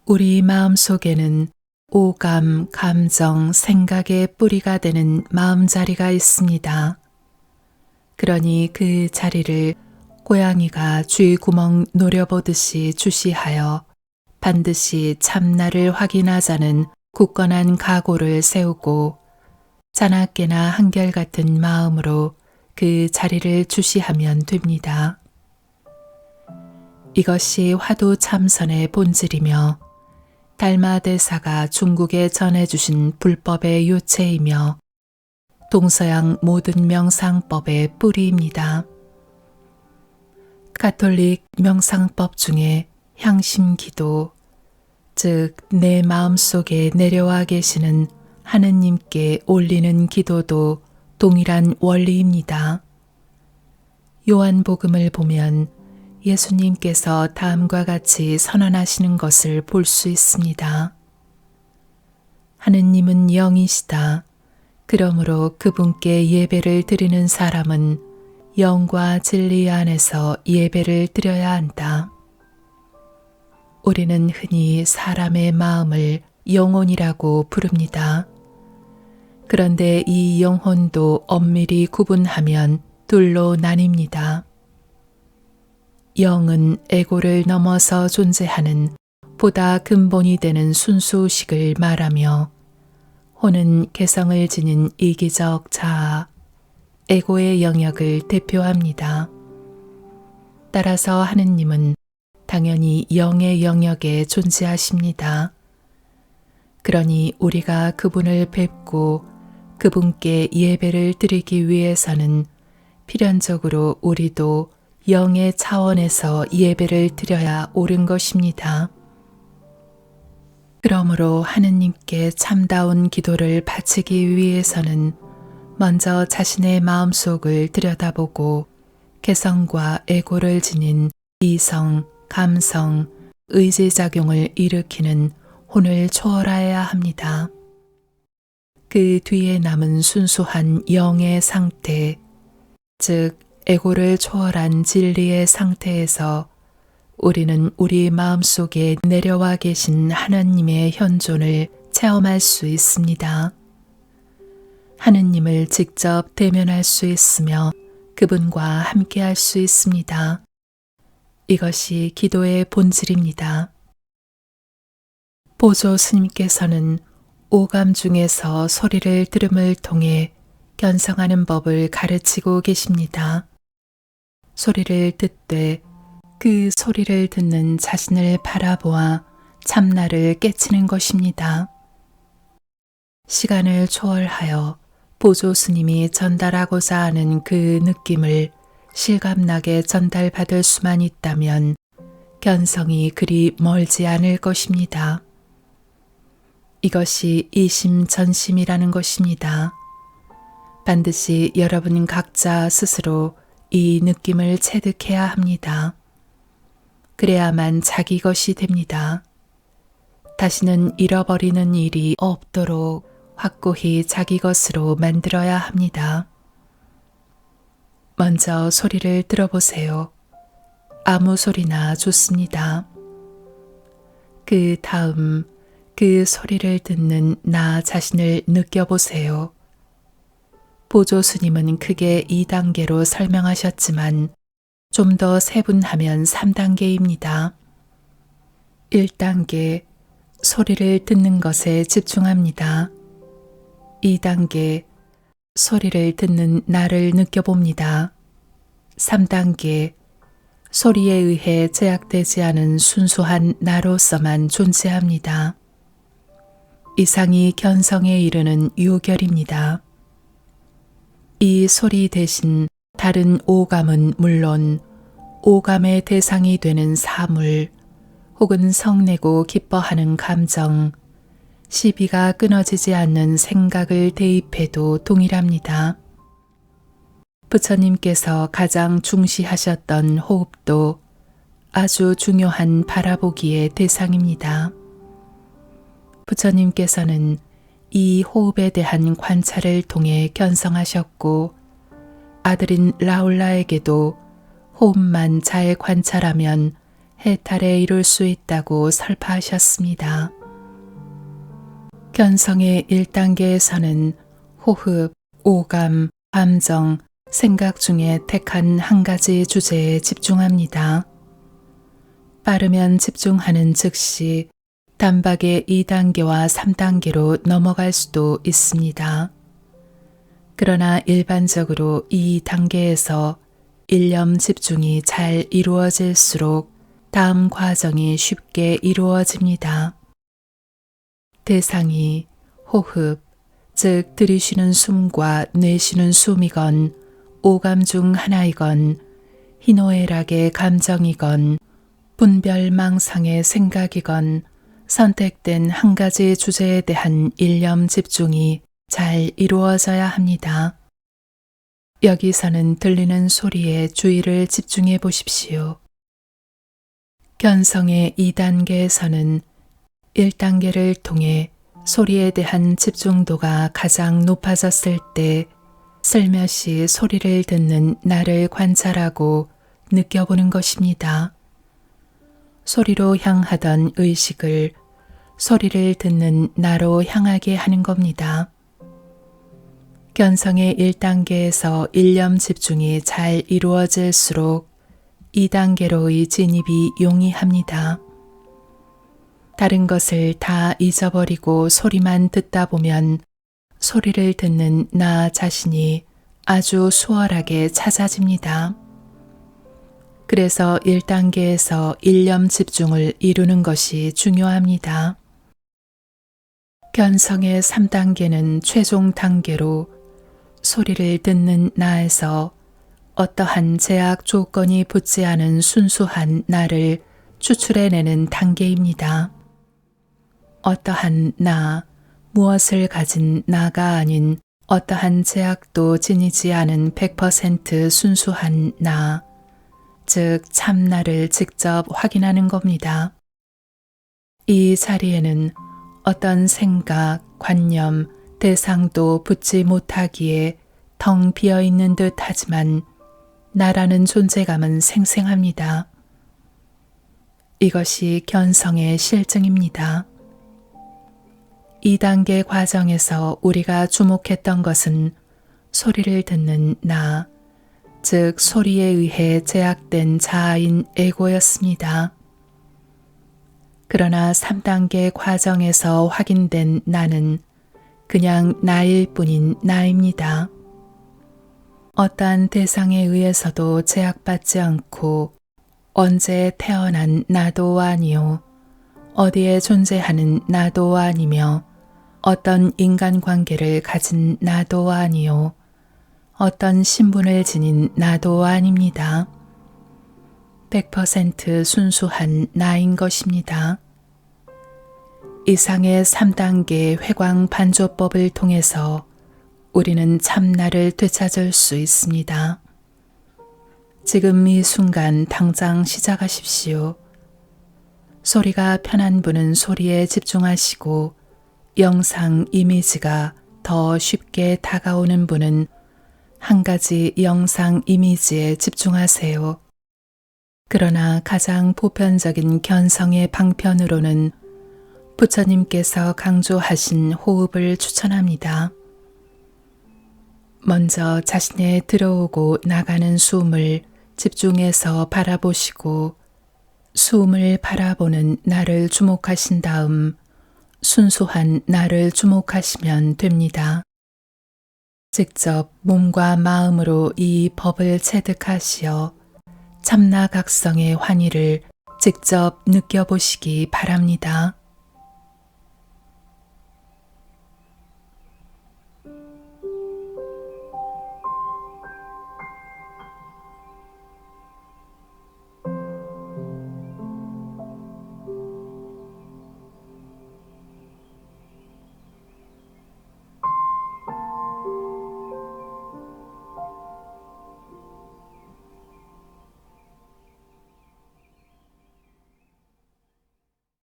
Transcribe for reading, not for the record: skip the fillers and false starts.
우리 마음속에는 오감, 감정, 생각의 뿌리가 되는 마음자리가 있습니다. 그러니 그 자리를 고양이가 쥐구멍 노려보듯이 주시하여 반드시 참나를 확인하자는 굳건한 각오를 세우고 자나깨나 한결같은 마음으로 그 자리를 주시하면 됩니다. 이것이 화두 참선의 본질이며 달마대사가 중국에 전해주신 불법의 요체이며 동서양 모든 명상법의 뿌리입니다. 가톨릭 명상법 중에 향심기도, 즉 내 마음속에 내려와 계시는 하느님께 올리는 기도도 동일한 원리입니다. 요한복음을 보면 예수님께서 다음과 같이 선언하시는 것을 볼 수 있습니다. 하느님은 영이시다. 그러므로 그분께 예배를 드리는 사람은 영과 진리 안에서 예배를 드려야 한다. 우리는 흔히 사람의 마음을 영혼이라고 부릅니다. 그런데 이 영혼도 엄밀히 구분하면 둘로 나뉩니다. 영은 에고를 넘어서 존재하는 보다 근본이 되는 순수의식을 말하며 혼은 개성을 지닌 이기적 자아, 에고의 영역을 대표합니다. 따라서 하느님은 당연히 영의 영역에 존재하십니다. 그러니 우리가 그분을 뵙고 그분께 예배를 드리기 위해서는 필연적으로 우리도 영의 차원에서 예배를 드려야 옳은 것입니다. 그러므로 하느님께 참다운 기도를 바치기 위해서는 먼저 자신의 마음속을 들여다보고 개성과 에고를 지닌 이성, 감성, 의지작용을 일으키는 혼을 초월하여야 합니다. 그 뒤에 남은 순수한 영의 상태, 즉 에고를 초월한 진리의 상태에서 우리는 우리 마음속에 내려와 계신 하나님의 현존을 체험할 수 있습니다. 하느님을 직접 대면할 수 있으며 그분과 함께 할 수 있습니다. 이것이 기도의 본질입니다. 보조 스님께서는 오감 중에서 소리를 들음을 통해 견성하는 법을 가르치고 계십니다. 소리를 듣되 그 소리를 듣는 자신을 바라보아 참나를 깨치는 것입니다. 시간을 초월하여 보조 스님이 전달하고자 하는 그 느낌을 실감나게 전달받을 수만 있다면 견성이 그리 멀지 않을 것입니다. 이것이 이심전심이라는 것입니다. 반드시 여러분 각자 스스로 이 느낌을 체득해야 합니다. 그래야만 자기 것이 됩니다. 다시는 잃어버리는 일이 없도록 확고히 자기 것으로 만들어야 합니다. 먼저 소리를 들어보세요. 아무 소리나 좋습니다. 그 다음 그 소리를 듣는 나 자신을 느껴보세요. 보조 스님은 크게 2단계로 설명하셨지만 좀 더 세분하면 3단계입니다. 1단계, 소리를 듣는 것에 집중합니다. 2단계, 소리를 듣는 나를 느껴봅니다. 3단계, 소리에 의해 제약되지 않은 순수한 나로서만 존재합니다. 이상이 견성에 이르는 요결입니다. 이 소리 대신 다른 오감은 물론 오감의 대상이 되는 사물 혹은 성내고 기뻐하는 감정, 시비가 끊어지지 않는 생각을 대입해도 동일합니다. 부처님께서 가장 중시하셨던 호흡도 아주 중요한 바라보기의 대상입니다. 부처님께서는 이 호흡에 대한 관찰을 통해 견성하셨고 아들인 라울라에게도 호흡만 잘 관찰하면 해탈에 이룰 수 있다고 설파하셨습니다. 견성의 1단계에서는 호흡, 오감, 감정, 생각 중에 택한 한 가지 주제에 집중합니다. 빠르면 집중하는 즉시 단박에 2단계와 3단계로 넘어갈 수도 있습니다. 그러나 일반적으로 이 단계에서 일념 집중이 잘 이루어질수록 다음 과정이 쉽게 이루어집니다. 대상이 호흡, 즉 들이쉬는 숨과 내쉬는 숨이건 오감 중 하나이건 희노애락의 감정이건 분별망상의 생각이건 선택된 한 가지 주제에 대한 일념 집중이 잘 이루어져야 합니다. 여기서는 들리는 소리에 주의를 집중해 보십시오. 견성의 2단계에서는 1단계를 통해 소리에 대한 집중도가 가장 높아졌을 때 슬며시 소리를 듣는 나를 관찰하고 느껴보는 것입니다. 소리로 향하던 의식을 소리를 듣는 나로 향하게 하는 겁니다. 견성의 1단계에서 일념 집중이 잘 이루어질수록 2단계로의 진입이 용이합니다. 다른 것을 다 잊어버리고 소리만 듣다 보면 소리를 듣는 나 자신이 아주 수월하게 찾아집니다. 그래서 1단계에서 일념 집중을 이루는 것이 중요합니다. 견성의 3단계는 최종 단계로 소리를 듣는 나에서 어떠한 제약 조건이 붙지 않은 순수한 나를 추출해내는 단계입니다. 어떠한 나, 무엇을 가진 나가 아닌 어떠한 제약도 지니지 않은 100% 순수한 나, 즉 참나를 직접 확인하는 겁니다. 이 자리에는 어떤 생각, 관념, 대상도 붙지 못하기에 텅 비어있는 듯 하지만 나라는 존재감은 생생합니다. 이것이 견성의 실증입니다. 2단계 과정에서 우리가 주목했던 것은 소리를 듣는 나, 즉 소리에 의해 제약된 자아인 에고였습니다. 그러나 3단계 과정에서 확인된 나는 그냥 나일 뿐인 나입니다. 어떠한 대상에 의해서도 제약받지 않고 언제 태어난 나도 아니요, 어디에 존재하는 나도 아니며 어떤 인간관계를 가진 나도 아니요, 어떤 신분을 지닌 나도 아닙니다. 100% 순수한 나인 것입니다. 이상의 3단계 회광반조법을 통해서 우리는 참나를 되찾을 수 있습니다. 지금 이 순간 당장 시작하십시오. 소리가 편한 분은 소리에 집중하시고 영상 이미지가 더 쉽게 다가오는 분은 한 가지 영상 이미지에 집중하세요. 그러나 가장 보편적인 견성의 방편으로는 부처님께서 강조하신 호흡을 추천합니다. 먼저 자신의 들어오고 나가는 숨을 집중해서 바라보시고 숨을 바라보는 나를 주목하신 다음 순수한 나를 주목하시면 됩니다. 직접 몸과 마음으로 이 법을 체득하시어 참나각성의 환희를 직접 느껴보시기 바랍니다.